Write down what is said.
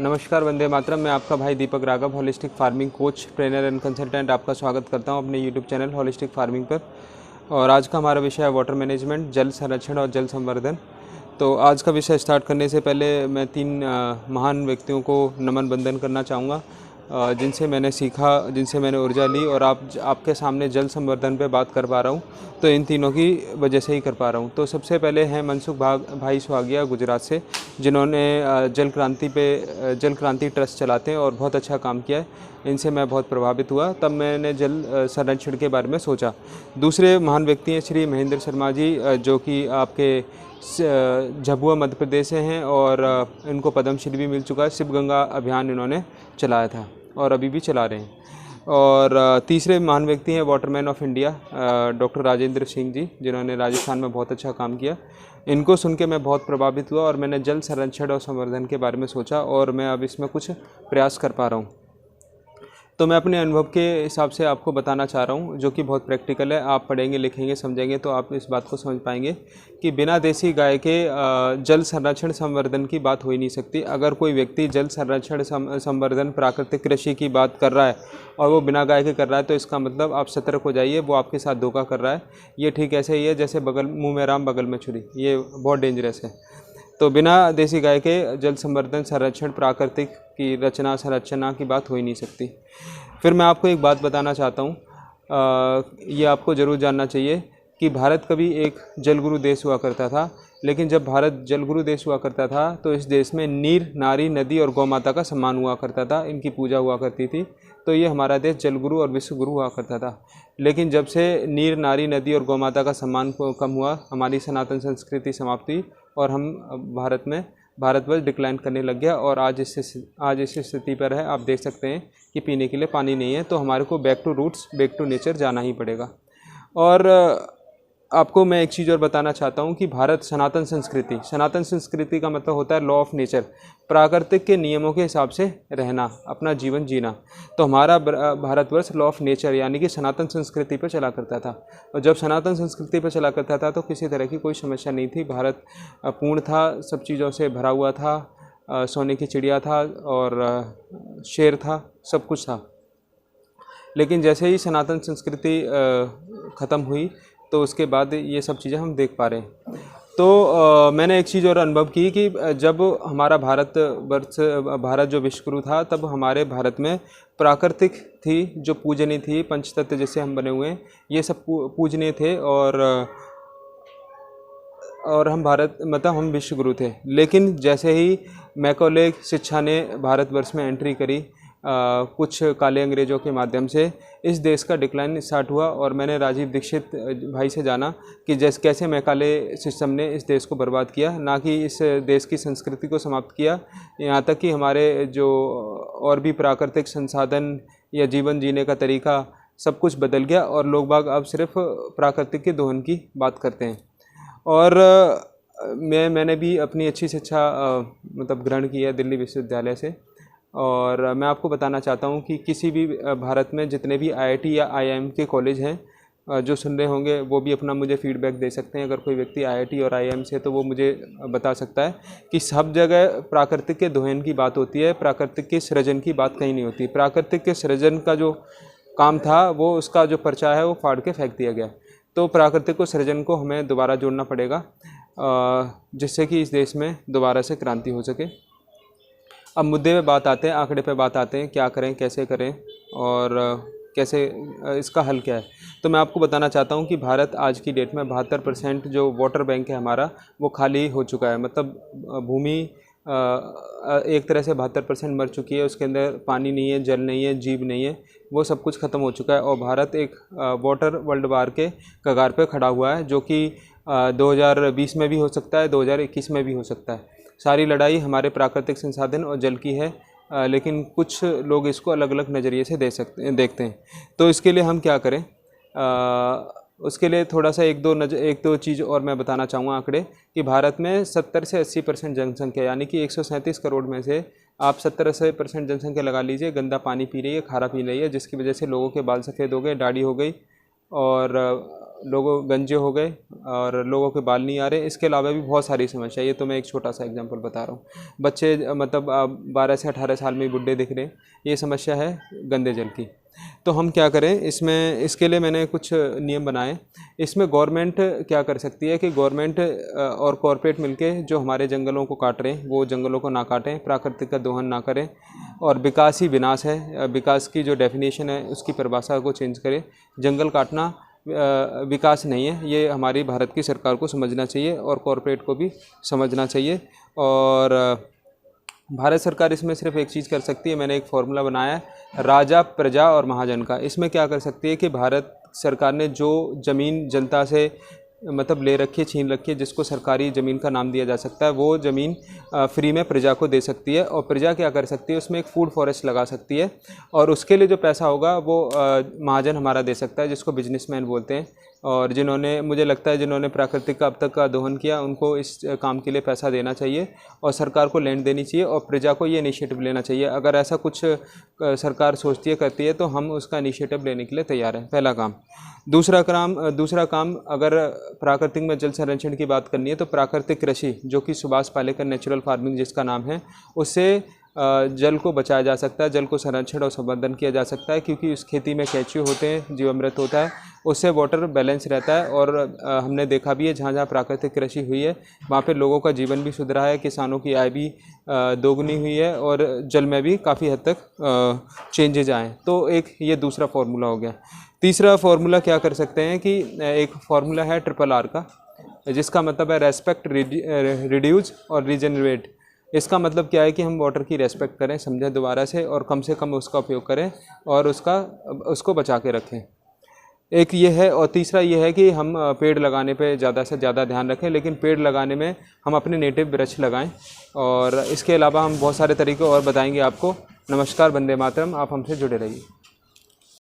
नमस्कार, वंदे मातरम। मैं आपका भाई Deepak Raghav, holistic farming coach, trainer and consultant आपका स्वागत करता हूं अपने यूट्यूब चैनल होलिस्टिक फार्मिंग पर। और आज का हमारा विषय है वाटर मैनेजमेंट, जल संरक्षण और जल संवर्धन। तो आज का विषय स्टार्ट करने से पहले मैं तीन महान व्यक्तियों को नमन बंदन करना चाहूँगा, जिनसे मैंने सीखा, जिनसे मैंने ऊर्जा ली, और आपके सामने जल संवर्धन पे बात कर पा रहा हूँ तो इन तीनों की वजह से ही कर पा रहा हूँ। तो सबसे पहले हैं मनसुख भाई सुहागिया गुजरात से, जिन्होंने जल क्रांति ट्रस्ट चलाते हैं और बहुत अच्छा काम किया है। इनसे मैं बहुत प्रभावित हुआ, तब मैंने जल संरक्षण के बारे में सोचा। दूसरे महान व्यक्ति हैं श्री महेंद्र शर्मा जी, जो कि आपके झाबुआ मध्य प्रदेश से हैं, और इनको पद्मश्री भी मिल चुका है। शिव गंगा अभियान इन्होंने चलाया था और अभी भी चला रहे हैं। और तीसरे महान व्यक्ति हैं waterman of India, doctor Rajendra Singh ji, जिन्होंने राजस्थान में बहुत अच्छा काम किया। इनको सुन के मैं बहुत प्रभावित हुआ और मैंने जल संरक्षण और संवर्धन के बारे में सोचा, और मैं अब इसमें कुछ प्रयास कर पा रहा हूँ। तो मैं अपने अनुभव के हिसाब से आपको बताना चाह रहा हूँ, जो कि बहुत प्रैक्टिकल है। आप पढ़ेंगे, लिखेंगे, समझेंगे तो आप इस बात को समझ पाएंगे कि बिना देसी गाय के जल संरक्षण संवर्धन की बात हो ही नहीं सकती। अगर कोई व्यक्ति जल संरक्षण संवर्धन प्राकृतिक कृषि की बात कर रहा है और वो बिना गाय के कर रहा है, तो इसका मतलब आप सतर्क हो जाइए, वो आपके साथ धोखा कर रहा है। ये ठीक ऐसे ही है जैसे मुँह में राम बगल में छुरी, ये बहुत डेंजरस है। तो बिना देसी गाय के जल संवर्धन संरक्षण प्राकृतिक की रचना संरचना की बात हो ही नहीं सकती। फिर मैं आपको एक बात बताना चाहता हूँ, ये आपको ज़रूर जानना चाहिए कि भारत कभी एक जलगुरु देश हुआ करता था। लेकिन जब भारत जलगुरु देश हुआ करता था तो इस देश में नीर, नारी, नदी और गौ माता का सम्मान हुआ करता था, इनकी पूजा हुआ करती थी। तो ये हमारा देश जलगुरु और विश्वगुरु हुआ करता था। लेकिन जब से नीर, नारी, नदी और गौ माता का सम्मान कम हुआ, हमारी सनातन संस्कृति समाप्त हुई और हम भारतवर्ष डिक्लाइन करने लग गया। और आज इस स्थिति पर है। आप देख सकते हैं कि पीने के लिए पानी नहीं है, तो हमारे को back to roots, back to nature जाना ही पड़ेगा। और आपको मैं एक चीज़ और बताना चाहता हूँ कि सनातन संस्कृति का मतलब होता है लॉ ऑफ नेचर, प्राकृतिक के नियमों के हिसाब से रहना, अपना जीवन जीना। तो हमारा भारतवर्ष लॉ ऑफ नेचर यानी कि सनातन संस्कृति पर चला करता था। और जब सनातन संस्कृति पर चला करता था तो किसी तरह की कोई समस्या नहीं थी। भारत पूर्ण था, सब चीज़ों से भरा हुआ था, सोने की चिड़िया था और शेर था, सब कुछ था। लेकिन जैसे ही सनातन संस्कृति ख़त्म हुई तो उसके बाद ये सब चीज़ें हम देख पा रहे हैं। तो मैंने एक चीज़ और अनुभव की कि जब हमारा भारत जो विश्वगुरु था, तब हमारे भारत में प्राकृतिक थी जो पूजनीय थी, पंचतत्व जैसे हम बने हुए हैं, ये सब पूजनीय थे। और हम विश्वगुरु थे। लेकिन जैसे ही मैकॉले शिक्षा ने भारतवर्ष में एंट्री करी, कुछ काले अंग्रेज़ों के माध्यम से, इस देश का डिक्लाइन स्टार्ट हुआ। और मैंने राजीव दीक्षित भाई से जाना कि कैसे मैकाले सिस्टम ने इस देश को बर्बाद किया, ना कि इस देश की संस्कृति को समाप्त किया। यहाँ तक कि हमारे जो और भी प्राकृतिक संसाधन या जीवन जीने का तरीका सब कुछ बदल गया और लोग बाग अब सिर्फ प्राकृतिक के दोहन की बात करते हैं। और मैंने भी अपनी अच्छी शिक्षा ग्रहण की है दिल्ली विश्वविद्यालय से। और मैं आपको बताना चाहता हूँ कि किसी भी भारत में जितने भी आईआईटी या आईआईएम के कॉलेज हैं, जो सुन रहे होंगे वो भी अपना मुझे फीडबैक दे सकते हैं। अगर कोई व्यक्ति आईआईटी और आईआईएम से, तो वो मुझे बता सकता है कि सब जगह प्राकृतिक के दोहन की बात होती है, प्राकृतिक के सृजन की बात कहीं नहीं होती। प्राकृतिक के सृजन का जो काम था, वो उसका जो पर्चा है वो फाड़ के फेंक दिया गया। तो प्राकृतिक को सृजन को हमें दोबारा जोड़ना पड़ेगा, जिससे कि इस देश में दोबारा से क्रांति हो सके। अब मुद्दे पे बात आते हैं, आंकड़े पे बात आते हैं, क्या करें, कैसे करें और कैसे इसका हल क्या है। तो मैं आपको बताना चाहता हूँ कि भारत आज की डेट में 72% जो वाटर बैंक है हमारा, वो खाली हो चुका है। मतलब भूमि एक तरह से 72% मर चुकी है, उसके अंदर पानी नहीं है, जल नहीं है, जीव नहीं है, वो सब कुछ ख़त्म हो चुका है। और भारत एक वाटर वर्ल्ड वार के कगार पे खड़ा हुआ है, जो कि 2020 में भी हो सकता है, 2021 में भी हो सकता है। सारी लड़ाई हमारे प्राकृतिक संसाधन और जल की है, लेकिन कुछ लोग इसको अलग अलग नज़रिए से देखते हैं। तो इसके लिए हम क्या करें, उसके लिए थोड़ा सा एक दो चीज़ और मैं बताना चाहूँगा आंकड़े, कि भारत में 70 से 80% जनसंख्या, यानी कि 137 करोड़ में से आप 70-80% जनसंख्या लगा लीजिए, गंदा पानी पी रही है, खारा पी रही है, जिसकी वजह से लोगों के बाल सफ़ेद हो गए, दाढ़ी हो गई और लोगों गंजे हो गए और लोगों के बाल नहीं आ रहे। इसके अलावा भी बहुत सारी समस्या, ये तो मैं एक छोटा सा एग्जांपल बता रहा हूँ। बच्चे मतलब 12 से 18 साल में बुढ़े दिख रहे हैं, ये समस्या है गंदे जल की। तो हम क्या करें इसमें, इसके लिए मैंने कुछ नियम बनाए। इसमें गवर्नमेंट क्या कर सकती है कि गवर्नमेंट और कॉरपोरेट मिलके जो हमारे जंगलों को काट रहे हैं वो जंगलों को ना काटें, प्राकृतिक का दोहन ना करें। और विकास ही विनाश है, विकास की जो डेफिनेशन है उसकी परिभाषा को चेंज करें। जंगल काटना विकास नहीं है, ये हमारी भारत की सरकार को समझना चाहिए और कॉरपोरेट को भी समझना चाहिए। और भारत सरकार इसमें सिर्फ एक चीज़ कर सकती है, मैंने एक फार्मूला बनाया है राजा, प्रजा और महाजन का। इसमें क्या कर सकती है कि भारत सरकार ने जो ज़मीन जनता से मतलब ले रखी है, छीन रखी है, जिसको सरकारी ज़मीन का नाम दिया जा सकता है, वो ज़मीन फ्री में प्रजा को दे सकती है। और प्रजा क्या कर सकती है, उसमें एक फूड फॉरेस्ट लगा सकती है और उसके लिए जो पैसा होगा वो महाजन हमारा दे सकता है, जिसको बिजनेसमैन बोलते हैं। और जिन्होंने, मुझे लगता है जिन्होंने प्राकृतिक का अब तक का दोहन किया, उनको इस काम के लिए पैसा देना चाहिए और सरकार को लैंड देनी चाहिए और प्रजा को ये इनिशिएटिव लेना चाहिए। अगर ऐसा कुछ सरकार सोचती है, करती है, तो हम उसका इनिशिएटिव लेने के लिए तैयार हैं। पहला काम। दूसरा काम, अगर प्राकृतिक में जल संरक्षण की बात करनी है तो प्राकृतिक कृषि, जो कि सुभाष पालेकर नेचुरल फार्मिंग जिसका नाम है, उससे जल को बचाया जा सकता है, जल को संरक्षण और संवर्धन किया जा सकता है, क्योंकि उस खेती में केंचुए होते हैं, जीवामृत होता है, उससे वाटर बैलेंस रहता है। और हमने देखा भी है जहाँ जहाँ प्राकृतिक कृषि हुई है वहाँ पे लोगों का जीवन भी सुधरा है, किसानों की आय भी दोगुनी हुई है और जल में भी काफ़ी हद तक चेंजेज आए। तो एक ये दूसरा फार्मूला हो गया। तीसरा फार्मूला क्या कर सकते हैं कि एक फार्मूला है RRR का, जिसका मतलब है रेस्पेक्ट, रिड्यूस और रीजनरेट। इसका मतलब क्या है कि हम वाटर की रेस्पेक्ट करें, समझें दोबारा से, और कम हम उसका उपयोग करें और उसको बचा के रखें। एक ये है। और तीसरा ये है कि हम पेड़ लगाने पे ज़्यादा से ज़्यादा ध्यान रखें, लेकिन पेड़ लगाने में हम अपने नेटिव वृक्ष लगाएं। और इसके अलावा हम बहुत सारे तरीके और बताएंगे आपको। नमस्कार, वंदे मातरम। आप हमसे जुड़े रहिए।